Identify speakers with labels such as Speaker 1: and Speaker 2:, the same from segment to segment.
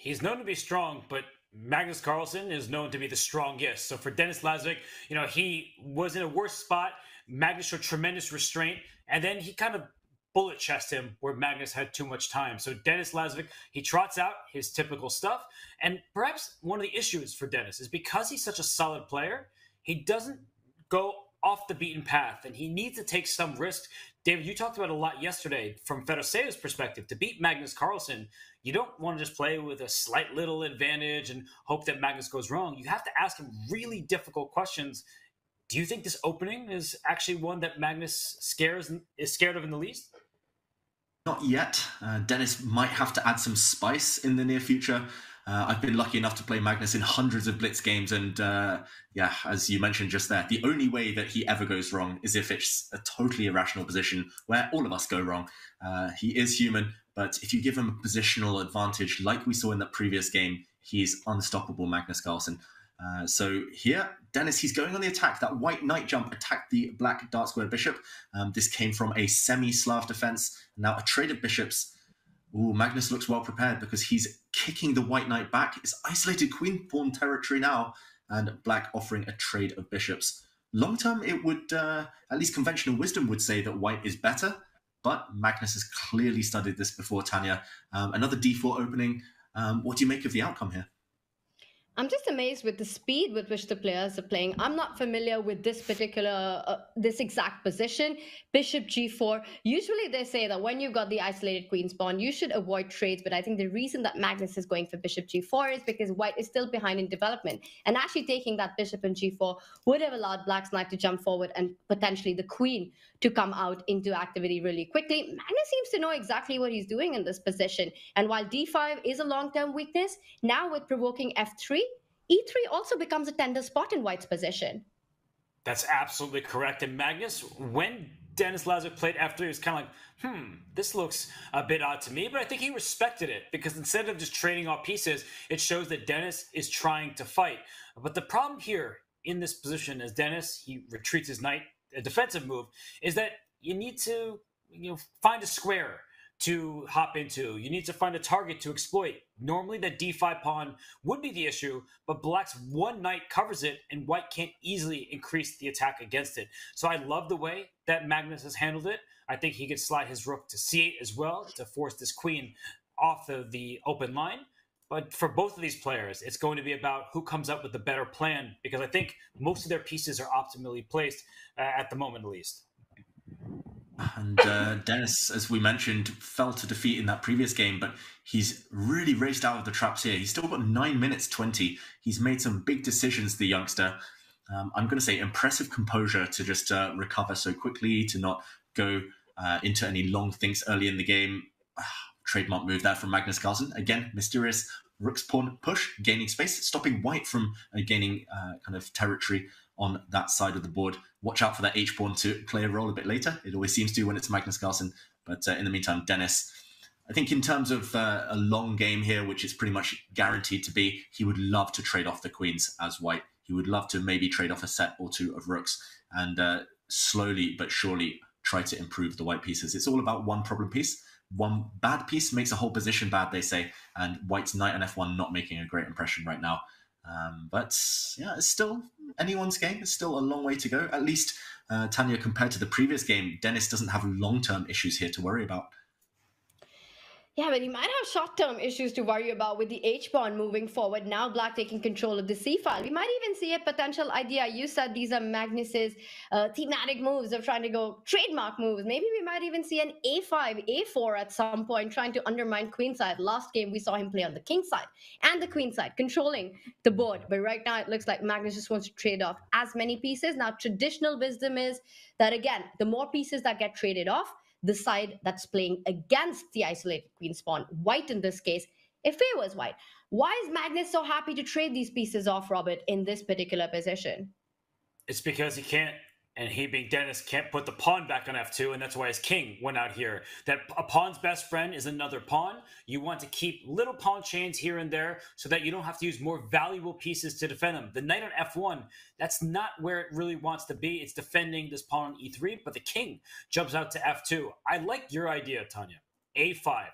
Speaker 1: He's known to be strong, but Magnus Carlsen is known to be the strongest. So for Denis Lazovic, he was in a worse spot. Magnus showed tremendous restraint, and then he kind of bullet chest him where Magnus had too much time. So Denis Lazovic, he trots out his typical stuff. And perhaps one of the issues for Denis is because he's such a solid player, he doesn't go off the beaten path, and he needs to take some risk. David, you talked about it a lot yesterday from Fedoseev's perspective. To beat Magnus Carlsen, you don't want to just play with a slight little advantage and hope that Magnus goes wrong. You have to ask him really difficult questions. Do you think this opening is actually one that Magnus is scared of in the least?
Speaker 2: Not yet. Denis might have to add some spice in the near future. I've been lucky enough to play Magnus in hundreds of Blitz games, and yeah, as you mentioned just there, the only way that he ever goes wrong is if it's a totally irrational position where all of us go wrong. He is human, but if you give him a positional advantage like we saw in that previous game, he's unstoppable, Magnus Carlsen. So here, Denis, he's going on the attack. That white knight jump attacked the black dark square bishop. This came from a semi-Slav defense. Now a trade of bishops. Ooh, Magnus looks well prepared because he's kicking the white knight back. It's isolated queen pawn territory now, and black offering a trade of bishops. Long term, it would, at least conventional wisdom would say that white is better, but Magnus has clearly studied this before, Tanya. Another d4 opening. What do you make of the outcome here?
Speaker 3: I'm just amazed with the speed with which the players are playing. I'm not familiar with this particular, this exact position. Bishop g4. Usually they say that when you've got the isolated queen's pawn, you should avoid trades. But I think the reason that Magnus is going for bishop g4 is because white is still behind in development. And actually taking that bishop in g4 would have allowed black's knight to jump forward and potentially the queen to come out into activity really quickly. Magnus seems to know exactly what he's doing in this position. And while d5 is a long-term weakness, now with provoking f3, e3 also becomes a tender spot in white's position.
Speaker 1: That's absolutely correct. And Magnus, when Denis Lazovic played f3, he was kind of like, this looks a bit odd to me, but I think he respected it because instead of just trading off pieces, it shows that Denis is trying to fight. But the problem here in this position as Denis, he retreats his knight, a defensive move, is that you need to find a square to hop into. You need to find a target to exploit. Normally the d5 pawn would be the issue, but black's one knight covers it and white can't easily increase the attack against it. So I love the way that Magnus has handled it. I think he could slide his rook to c8 as well to force this queen off the open line. But for both of these players, it's going to be about who comes up with the better plan, because I think most of their pieces are optimally placed at the moment, at least.
Speaker 2: And Denis, as we mentioned, fell to defeat in that previous game, but he's really raced out of the traps here. He's still got 9 minutes 20. He's made some big decisions, the youngster. I'm going to say impressive composure to just recover so quickly, to not go into any long thinks early in the game. Trademark move there from Magnus Carlsen. Again, mysterious rook's pawn push, gaining space, stopping white from gaining kind of territory on that side of the board. Watch out for that h-pawn to play a role a bit later. It always seems to when it's Magnus Carlsen. But in the meantime, Denis, I think in terms of a long game here, which is pretty much guaranteed to be, he would love to trade off the queens as white. He would love to maybe trade off a set or two of rooks and slowly but surely try to improve the white pieces. It's all about one problem piece. One bad piece makes a whole position bad, they say, and white's knight on f1 not making a great impression right now. But yeah, it's still anyone's game. It's still a long way to go. At least, Tanya, compared to the previous game, Denis doesn't have long-term issues here to worry about.
Speaker 3: Yeah, but he might have short-term issues to worry about with the h-pawn moving forward. Now black taking control of the c-file. We might even see a potential idea. You said these are Magnus's thematic moves of trying to go trademark moves. Maybe we might even see an a5, a4 at some point, trying to undermine queenside. Last game, we saw him play on the king side and the queen side, controlling the board. But right now, it looks like Magnus just wants to trade off as many pieces. Now, traditional wisdom is that, again, the more pieces that get traded off, the side that's playing against the isolated queen's pawn, white in this case, it favors white. Why is Magnus so happy to trade these pieces off, Robert, in this particular position?
Speaker 1: It's because he can't, and he being Denis, can't put the pawn back on f2, and that's why his king went out here. That a pawn's best friend is another pawn. You want to keep little pawn chains here and there so that you don't have to use more valuable pieces to defend them. The knight on f1, that's not where it really wants to be. It's defending this pawn on e3, but the king jumps out to f2. I like your idea, Tanya. a5.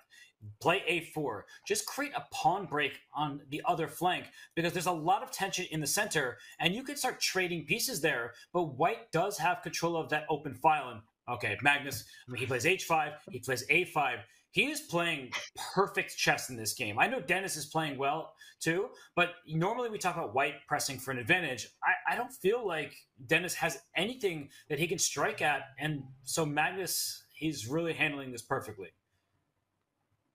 Speaker 1: play a4. Just create a pawn break on the other flank because there's a lot of tension in the center, and you can start trading pieces there. But white does have control of that open file. And okay, Magnus, I mean, he plays h5, he plays a5. He is playing perfect chess in this game. I know Dennis is playing well too, but normally we talk about white pressing for an advantage. I don't feel like Dennis has anything that he can strike at, and so Magnus, he's really handling this perfectly.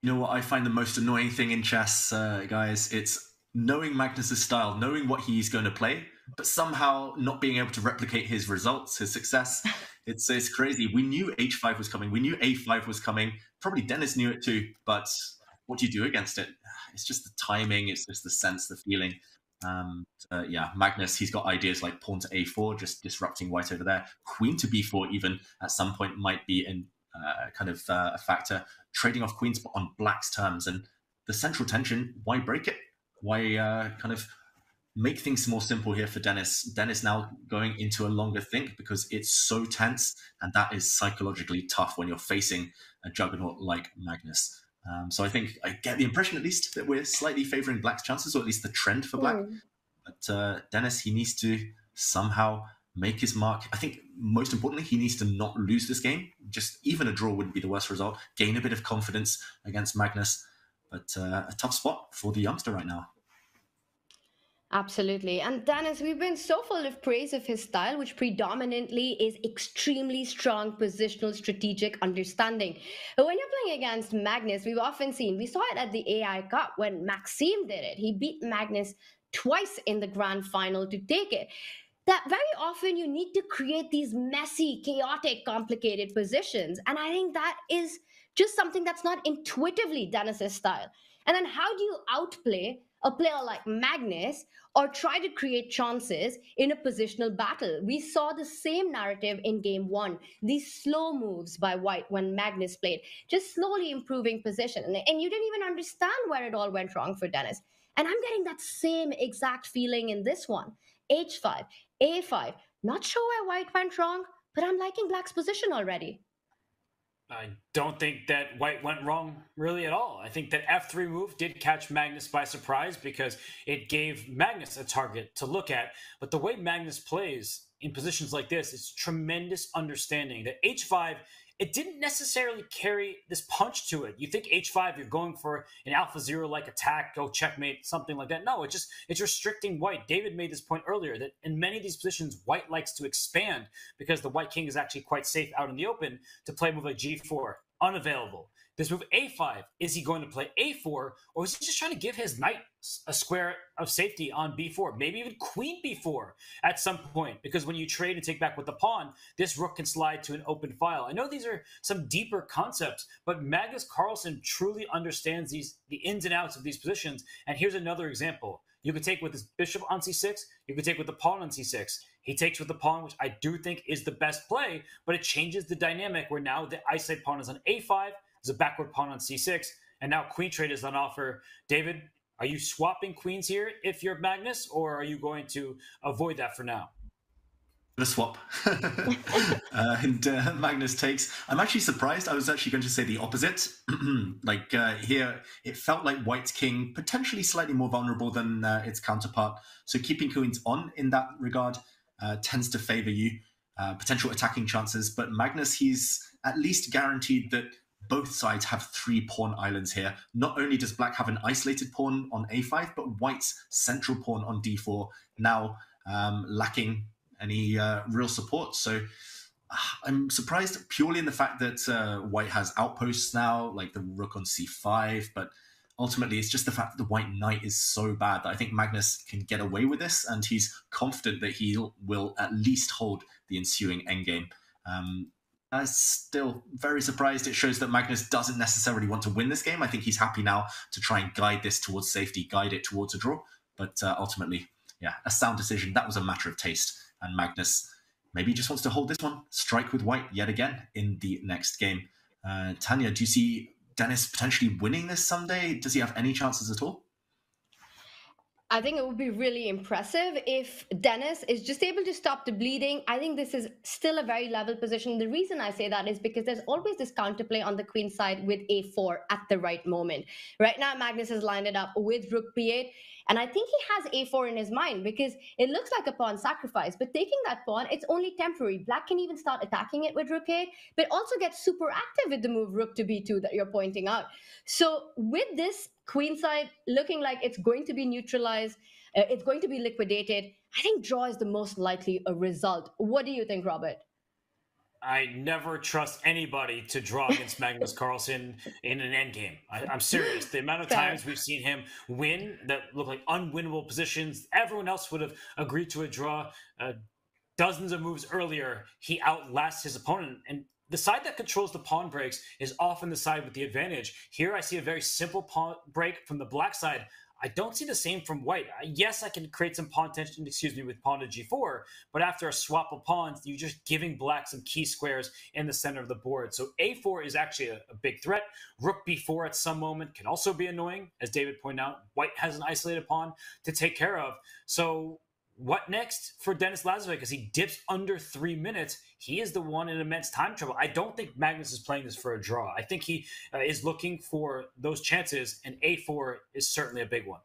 Speaker 2: You know what I find the most annoying thing in chess, guys? It's knowing Magnus's style, knowing what he's going to play, but somehow not being able to replicate his results, his success. It's crazy. We knew h5 was coming. We knew a5 was coming. Probably Dennis knew it too, but what do you do against it? It's just the timing. It's just the sense, the feeling. Yeah, Magnus, he's got ideas like pawn to a4, just disrupting white over there. Queen to b4 even at some point might be in a factor. Trading off queens on black's terms. And the central tension, why break it? Why kind of make things more simple here for Dennis? Dennis now going into a longer think because it's so tense, and that is psychologically tough when you're facing a juggernaut like Magnus. So I think I get the impression at least that we're slightly favouring black's chances, or at least the trend for black. But Dennis, he needs to somehow make his mark. I think most importantly, he needs to not lose this game. Just even a draw wouldn't be the worst result. Gain a bit of confidence against Magnus. But a tough spot for the youngster right now.
Speaker 3: Absolutely. And Dennis, we've been so full of praise of his style, which predominantly is extremely strong positional strategic understanding. But when you're playing against Magnus, we've often seen, we saw it at the AI Cup when Maxime did it. He beat Magnus twice in the grand final to take it. That very often you need to create these messy, chaotic, complicated positions. And I think that is just something that's not intuitively Dennis's style. And then how do you outplay a player like Magnus or try to create chances in a positional battle? We saw the same narrative in game one, these slow moves by white when Magnus played, just slowly improving position. And you didn't even understand where it all went wrong for Dennis. And I'm getting that same exact feeling in this one. H5, A5, not sure where white went wrong, but I'm liking black's position already.
Speaker 1: I don't think that white went wrong really at all. I think that F3 move did catch Magnus by surprise because it gave Magnus a target to look at. But the way Magnus plays in positions like this is tremendous understanding that H5, it didn't necessarily carry this punch to it. You think H5, you're going for an alpha zero like attack, go checkmate, something like that. No, it's restricting white. David made this point earlier that in many of these positions, white likes to expand because the white king is actually quite safe out in the open to play a move like G4, unavailable. This move A5, is he going to play A4, or is he just trying to give his knight a square of safety on B4, maybe even queen B4 at some point? Because when you trade and take back with the pawn, this rook can slide to an open file. I know these are some deeper concepts, but Magnus Carlsen truly understands the ins and outs of these positions. And here's another example. You could take with his bishop on C6, you could take with the pawn on C6. He takes with the pawn, which I do think is the best play, but it changes the dynamic where now the isolated pawn is on A5, there's a backward pawn on C6, and now queen trade is on offer. David, are you swapping queens here if you're Magnus, or are you going to avoid that for now?
Speaker 2: The swap. And Magnus takes. I'm actually surprised. I was actually going to say the opposite. Here, it felt like white's king potentially slightly more vulnerable than its counterpart. So keeping queens on in that regard tends to favor you, potential attacking chances. But Magnus, he's at least guaranteed that both sides have 3 pawn islands here. Not only does black have an isolated pawn on a5, but white's central pawn on d4 now lacking any real support. So I'm surprised purely in the fact that white has outposts now, like the rook on c5, but ultimately it's just the fact that the white knight is so bad that I think Magnus can get away with this, and he's confident that he will at least hold the ensuing endgame. I'm still very surprised. It shows that Magnus doesn't necessarily want to win this game. I think he's happy now to try and guide this towards safety, guide it towards a draw. But ultimately, yeah, a sound decision. That was a matter of taste. And Magnus maybe just wants to hold this one, strike with white yet again in the next game. Tanya, do you see Dennis potentially winning this someday? Does he have any chances at all?
Speaker 3: I think it would be really impressive if Dennis is just able to stop the bleeding. I think this is still a very level position. The reason I say that is because there's always this counterplay on the queen side with a4 at the right moment. Right now, Magnus has lined it up with rook b8, and I think he has a4 in his mind because it looks like a pawn sacrifice. But taking that pawn, it's only temporary. Black can even start attacking it with rook 8, but also get super active with the move rook to b2 that you're pointing out. So with this queenside looking like it's going to be neutralized, it's going to be liquidated, I think draw is the most likely a result. What do you think, Robert?
Speaker 1: I never trust anybody to draw against Magnus Carlsen in an endgame. I'm serious. The amount of times we've seen him win that look like unwinnable positions, everyone else would have agreed to a draw. Dozens of moves earlier, he outlasts his opponent. And the side that controls the pawn breaks is often the side with the advantage. Here I see a very simple pawn break from the black side. I don't see the same from white. Yes, I can create some pawn tension, with pawn to g4, but after a swap of pawns, you're just giving black some key squares in the center of the board. So a4 is actually a big threat. Rook b4 at some moment can also be annoying. As David pointed out, white has an isolated pawn to take care of. So what next for Denis Lazovic? As he dips under 3 minutes, he is the one in immense time trouble. I don't think Magnus is playing this for a draw. I think he is looking for those chances, and a4 is certainly a big one.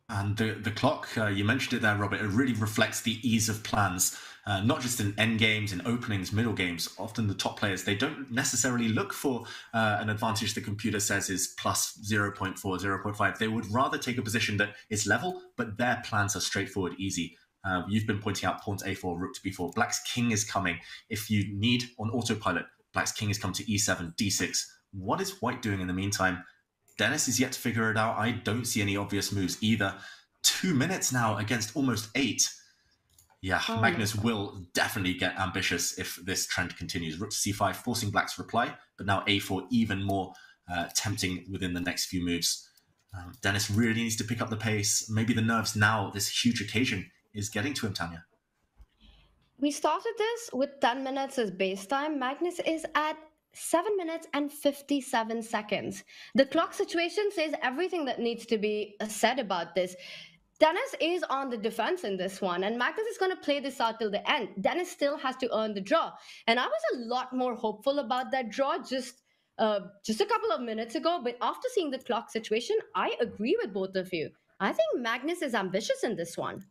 Speaker 2: And the clock, you mentioned it there, Robert, it really reflects the ease of plans, not just in end games, in openings, middle games. Often the top players, they don't necessarily look for an advantage the computer says is plus 0.4, 0.5. They would rather take a position that is level, but their plans are straightforward, easy. You've been pointing out pawn to a4, rook to b4. Black's king is coming. If you need on autopilot, Black's king is come to e7, d6. What is white doing in the meantime? Denis is yet to figure it out. I don't see any obvious moves either. 2 minutes now against almost 8. Yeah, Magnus will definitely get ambitious if this trend continues. Rook to c5, forcing Black's reply, but now a4 even more tempting within the next few moves. Denis really needs to pick up the pace. Maybe the nerves now, this huge occasion, is getting to him, Tanya.
Speaker 3: We started this with 10 minutes as base time. Magnus is at 7 minutes and 57 seconds. The clock situation says everything that needs to be said about this. Denis is on the defense in this one, and Magnus is going to play this out till the end. Denis still has to earn the draw. And I was a lot more hopeful about that draw just a couple of minutes ago. But after seeing the clock situation, I agree with both of you. I think Magnus is ambitious in this one.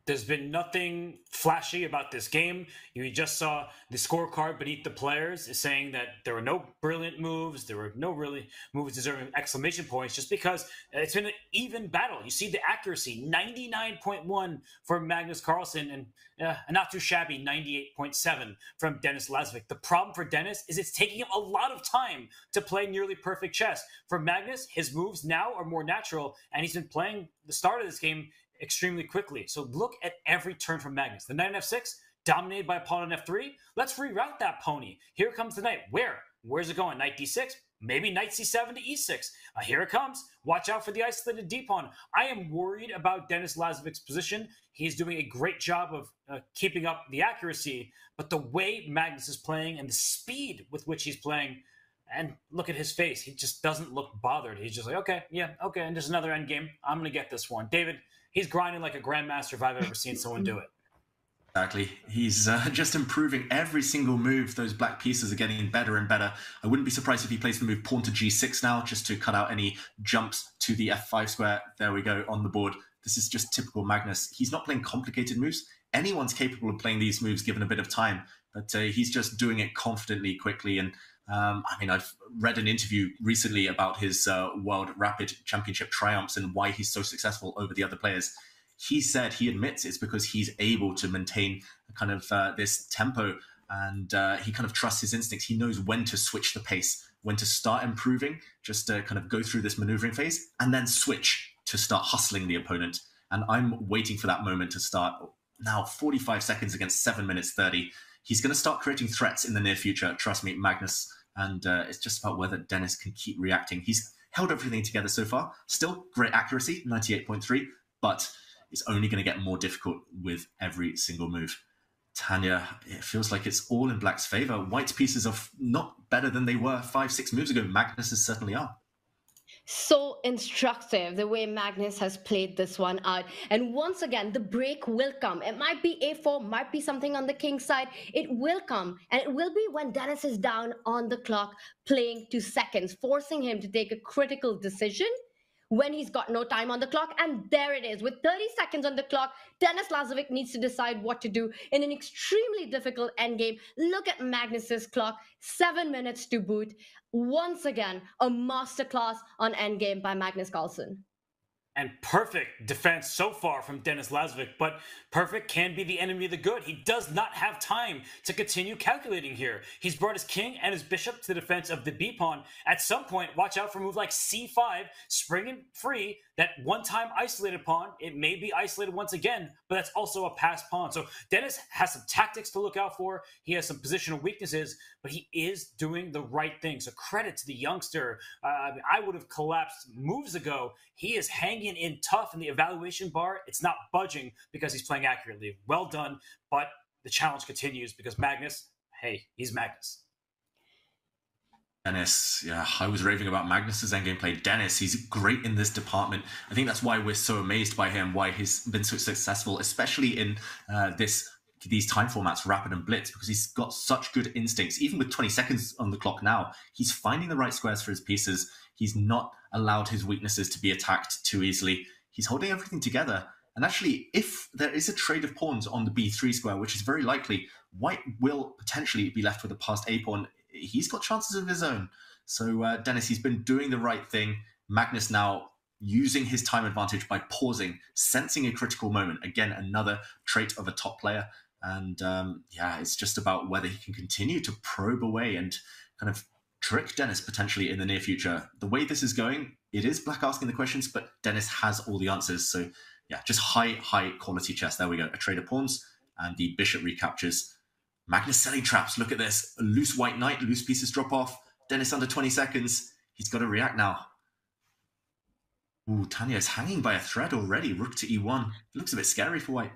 Speaker 1: There's been nothing flashy about this game. You just saw the scorecard beneath the players is saying that there were no brilliant moves. There were no really moves deserving exclamation points just because it's been an even battle. You see the accuracy, 99.1 for Magnus Carlsen and not too shabby, 98.7 from Denis Lazovic. The problem for Denis is it's taking him a lot of time to play nearly perfect chess. For Magnus, his moves now are more natural, and he's been playing the start of this game extremely quickly. So look at every turn from Magnus. The knight on f6, dominated by a pawn on f3. Let's reroute that pony. Here comes the knight. Where's it going? Knight d6? Maybe knight c7 to e6. Here it comes. Watch out for the isolated d-pawn. I am worried about Denis Lazovic's position. He's doing a great job of keeping up the accuracy, but the way Magnus is playing and the speed with which he's playing, and look at his face. He just doesn't look bothered. He's just like, okay, and there's another endgame. I'm going to get this one. David, he's grinding like a grandmaster if I've ever seen someone do it.
Speaker 2: Exactly. He's just improving every single move. Those black pieces are getting better and better. I wouldn't be surprised if he plays the move pawn to g6 now, just to cut out any jumps to the f5 square. There we go, on the board. This is just typical Magnus. He's not playing complicated moves. Anyone's capable of playing these moves given a bit of time, but he's just doing it confidently, quickly. And I've read an interview recently about his World Rapid Championship triumphs and why he's so successful over the other players. He said he admits it's because he's able to maintain kind of this tempo, and he kind of trusts his instincts. He knows when to switch the pace, when to start improving, just to kind of go through this maneuvering phase, and then switch to start hustling the opponent. And I'm waiting for that moment to start. Now, 45 seconds against 7 minutes 30. He's going to start creating threats in the near future. Trust me, Magnus. And it's just about whether Denis can keep reacting. He's held everything together so far. Still great accuracy, 98.3, but it's only going to get more difficult with every single move. Tanya, it feels like it's all in Black's favor. White's pieces are not better than they were 5-6 moves ago. Magnus's certainly are.
Speaker 3: So instructive the way Magnus has played this one out. And once again, the break will come. It might be a4, might be something on the king side. It will come. And it will be when Dennis is down on the clock playing 2 seconds, forcing him to take a critical decision when he's got no time on the clock. And there it is. With 30 seconds on the clock, Dennis Lazovic needs to decide what to do in an extremely difficult endgame. Look at Magnus's clock, 7 minutes to boot. Once again, a masterclass on endgame by Magnus Carlsen.
Speaker 1: And perfect defense so far from Denis Lazovic, but perfect can be the enemy of the good. He does not have time to continue calculating here. He's brought his king and his bishop to the defense of the b pawn. At some point, watch out for a move like c5, springing free. That one-time isolated pawn, it may be isolated once again, but that's also a passed pawn. So Denis has some tactics to look out for. He has some positional weaknesses, but he is doing the right thing. So credit to the youngster. I would have collapsed moves ago. He is hanging in tough in the evaluation bar. It's not budging because he's playing accurately. Well done, but the challenge continues because Magnus, hey, he's Magnus.
Speaker 2: Denis, yeah, I was raving about Magnus's endgame play. Denis, he's great in this department. I think that's why we're so amazed by him, why he's been so successful, especially in these time formats, Rapid and Blitz, because he's got such good instincts. Even with 20 seconds on the clock now, he's finding the right squares for his pieces. He's not allowed his weaknesses to be attacked too easily. He's holding everything together. And actually, if there is a trade of pawns on the b3 square, which is very likely, white will potentially be left with a passed a pawn. He's got chances of his own. So Denis, he's been doing the right thing. Magnus now using his time advantage by pausing, sensing a critical moment. Again, another trait of a top player. And yeah, it's just about whether he can continue to probe away and kind of trick Denis potentially in the near future. The way this is going, it is black asking the questions, but Denis has all the answers. So yeah, just high quality chess. There we go. A trade of pawns and the bishop recaptures. Magnus selling traps. Look at this. A loose white knight, loose pieces drop off. Denis under 20 seconds. He's got to react now. Ooh, Tanya is hanging by a thread already. Rook to e1. It looks a bit scary for white.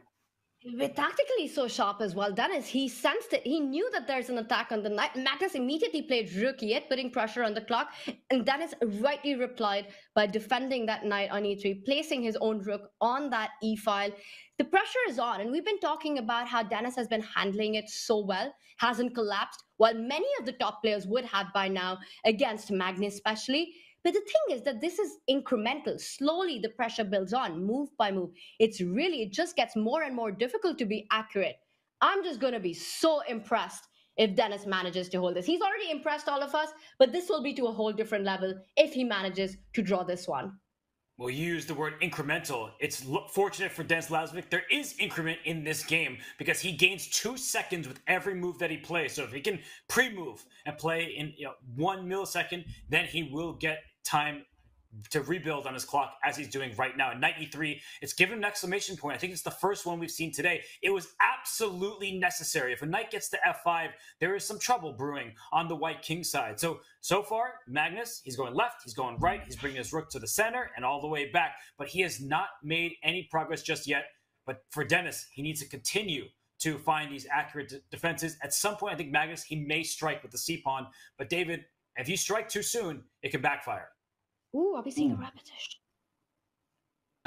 Speaker 3: With tactically so sharp as well, Denis, he sensed it. He knew that there's an attack on the knight. Magnus immediately played rook e8, putting pressure on the clock. And Denis rightly replied by defending that knight on e3, placing his own rook on that e file. The pressure is on, and we've been talking about how Denis has been handling it so well, hasn't collapsed, while many of the top players would have by now, against Magnus especially. But the thing is that this is incremental. Slowly, the pressure builds on, move by move. It just gets more and more difficult to be accurate. I'm just going to be so impressed if Denis manages to hold this. He's already impressed all of us, but this will be to a whole different level if he manages to draw this one.
Speaker 1: Well, you use the word incremental. It's fortunate for Denis Lazovic. There is increment in this game because he gains 2 seconds with every move that he plays. So if he can pre-move and play in 1 millisecond, then he will get time to rebuild on his clock as he's doing right now. Knight e3, it's given an exclamation point. I think it's the first one we've seen today. It was absolutely necessary. If a knight gets to f5, there is some trouble brewing on the white king side. So far, Magnus, he's going left, he's going right, he's bringing his rook to the center and all the way back, but he has not made any progress just yet. But for Denis, he needs to continue to find these accurate defenses. At some point, I think Magnus, he may strike with the c-pawn, but David, if you strike too soon, it can backfire.
Speaker 3: Ooh, are we seeing a repetition?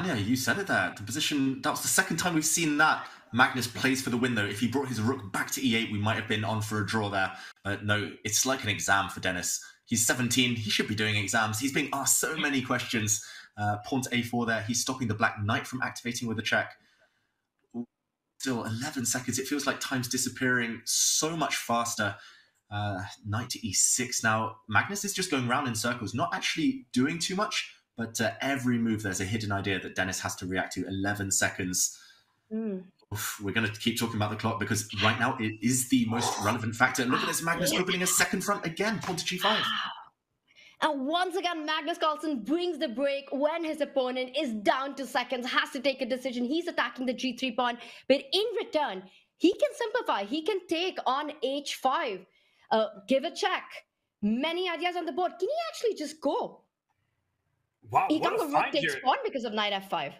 Speaker 2: Yeah, you said it there. The position, that was the second time we've seen that. Magnus plays for the win, though. If he brought his rook back to e8, we might have been on for a draw there. No, it's like an exam for Denis. He's 17. He should be doing exams. He's being asked so many questions. Pawn to a4 there. He's stopping the black knight from activating with a check. Still 11 seconds. It feels like time's disappearing so much faster. Knight to e6 now. Magnus is just going round in circles, not actually doing too much, but every move there's a hidden idea that Denis has to react to. 11 seconds. Oof, we're going to keep talking about the clock because right now it is the most relevant factor. Look at this, Magnus opening a second front again, pawn to g5.
Speaker 3: And once again, Magnus Carlsen brings the break when his opponent is down to seconds, has to take a decision. He's attacking the g3 pawn, but in return, he can simplify. He can take on h5. Give a check. Many ideas on the board. Can he actually just go?
Speaker 1: Wow,
Speaker 3: He
Speaker 1: what
Speaker 3: can't
Speaker 1: a
Speaker 3: go rook
Speaker 1: find
Speaker 3: takes
Speaker 1: here.
Speaker 3: pawn because of knight f5.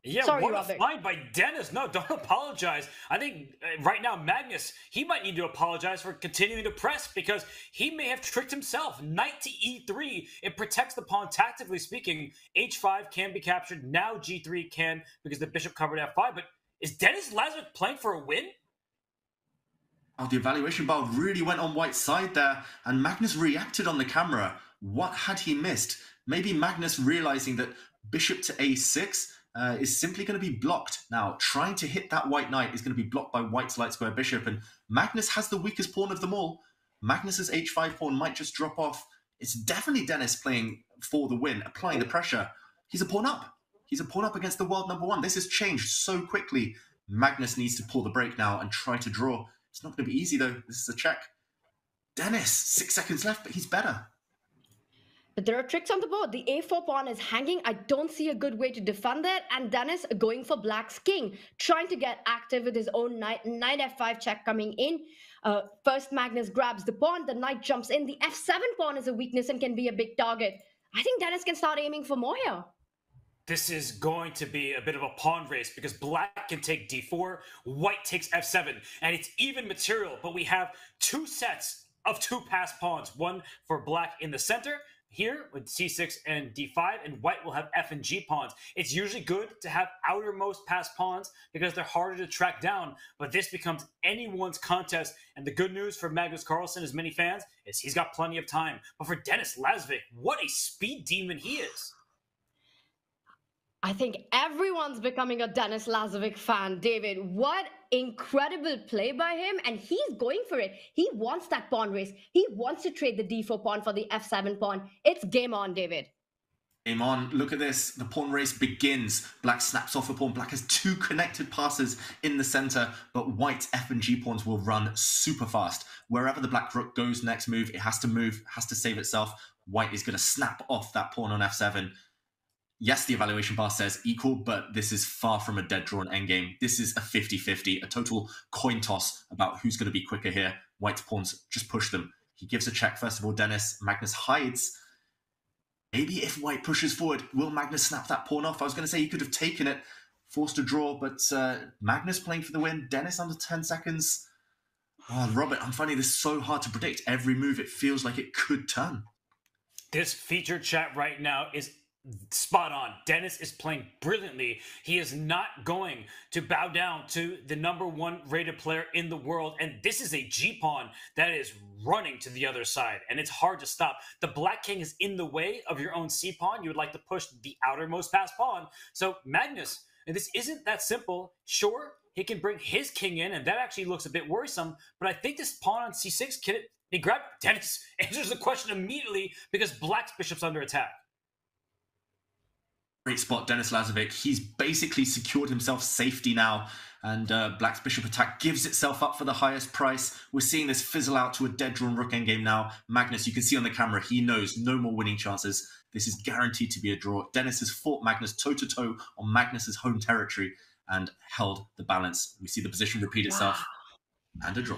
Speaker 1: Yeah,
Speaker 3: Sorry,
Speaker 1: what a
Speaker 3: Robert.
Speaker 1: find by Dennis. No, don't apologize. I think right now, Magnus, he might need to apologize for continuing to press because he may have tricked himself. Knight to e3. It protects the pawn tactically speaking. h5 can be captured. Now g3 can because the bishop covered f5. But is Denis Lazarevic playing for a win?
Speaker 2: Oh, the evaluation bar really went on White's side there, and Magnus reacted on the camera. What had he missed? Maybe Magnus realizing that bishop to a6 is simply going to be blocked. Now, trying to hit that white knight is going to be blocked by White's light square bishop, and Magnus has the weakest pawn of them all. Magnus's h5 pawn might just drop off. It's definitely Denis playing for the win, applying the pressure. He's a pawn up. He's a pawn up against the world number one. This has changed so quickly. Magnus needs to pull the break now and try to draw. It's not going to be easy, though. This is a check. Denis, 6 seconds left, but he's better.
Speaker 3: But there are tricks on the board. The a4 pawn is hanging. I don't see a good way to defend that. And Denis going for black's king, trying to get active with his own knight. Knight f5 check coming in. First, Magnus grabs the pawn. The knight jumps in. The f7 pawn is a weakness and can be a big target. I think Denis can start aiming for more here.
Speaker 1: This is going to be a bit of a pawn race because black can take d4, white takes f7, and it's even material, but we have two sets of two passed pawns, one for black in the center, here with c6 and d5, and white will have f and g pawns. It's usually good to have outermost passed pawns because they're harder to track down, but this becomes anyone's contest, and the good news for Magnus Carlsen, as many fans, is he's got plenty of time. But for Denis Lazarevic, what a speed demon he is.
Speaker 3: I think everyone's becoming a Denis Lazarevic fan, David. What incredible play by him, and he's going for it. He wants that pawn race. He wants to trade the d4 pawn for the f7 pawn. It's game on, David.
Speaker 2: Game on. Look at this. The pawn race begins. Black snaps off a pawn. Black has two connected passes in the center, but White's f and g pawns will run super fast. Wherever the black rook goes next move, it has to move, has to save itself. White is going to snap off that pawn on f7. Yes, the evaluation bar says equal, but this is far from a dead drawn endgame. This is a 50-50, a total coin toss about who's going to be quicker here. White's pawns just push them. He gives a check, first of all, Denis. Magnus hides. Maybe if White pushes forward, will Magnus snap that pawn off? I was going to say he could have taken it, forced a draw, but Magnus playing for the win. Denis under 10 seconds. Oh, Robert, I'm finding this so hard to predict. Every move, it feels like it could turn.
Speaker 1: This featured chat right now is spot on. Denis is playing brilliantly. He is not going to bow down to the #1 rated player in the world. And this is a G-pawn that is running to the other side. And it's hard to stop. The black king is in the way of your own C-pawn. You would like to push the outermost passed pawn. So Magnus, and this isn't that simple. Sure, he can bring his king in, and that actually looks a bit worrisome. But I think this pawn on C6, can it be grabbed? Denis answers the question immediately because black's bishop's under attack.
Speaker 2: Great spot, Denis Lazarevic. He's basically secured himself safety now, and Black's bishop attack gives itself up for the highest price. We're seeing this fizzle out to a dead-drawn rook endgame now. Magnus, you can see on the camera, he knows no more winning chances. This is guaranteed to be a draw. Denis has fought Magnus toe-to-toe on Magnus's home territory and held the balance. We see the position repeat itself, and a draw.